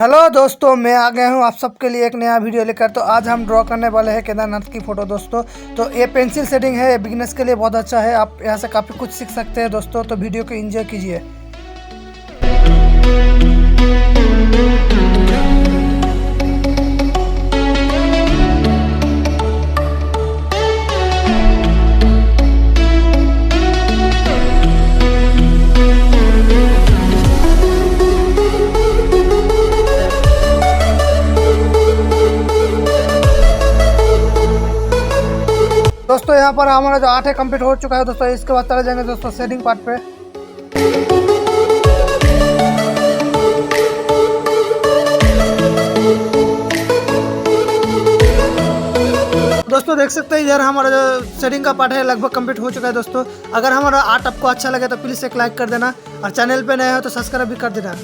Hello दोस्तों, मैं आ गया हूँ आप सबके लिए एक नया वीडियो लेकर। तो आज हम ड्रॉ करने वाले हैं केदारनाथ की फ़ोटो दोस्तों। तो ये पेंसिल शेडिंग है, बिगिनर्स के लिए बहुत अच्छा है। आप यहाँ से काफ़ी कुछ सीख सकते हैं दोस्तों। तो वीडियो को एंजॉय कीजिए। दोस्तों यहाँ पर हमारा जो आर्ट है कंप्लीट हो चुका है दोस्तों। इसके बाद चले जाएंगे दोस्तों शेडिंग पार्ट पे। दोस्तों देख सकते हैं इधर हमारा जो शेडिंग का पार्ट है लगभग कंप्लीट हो चुका है दोस्तों। अगर हमारा आर्ट आपको अच्छा लगे तो प्लीज़ एक लाइक कर देना और चैनल पे नए हो तो सब्सक्राइब भी कर देना।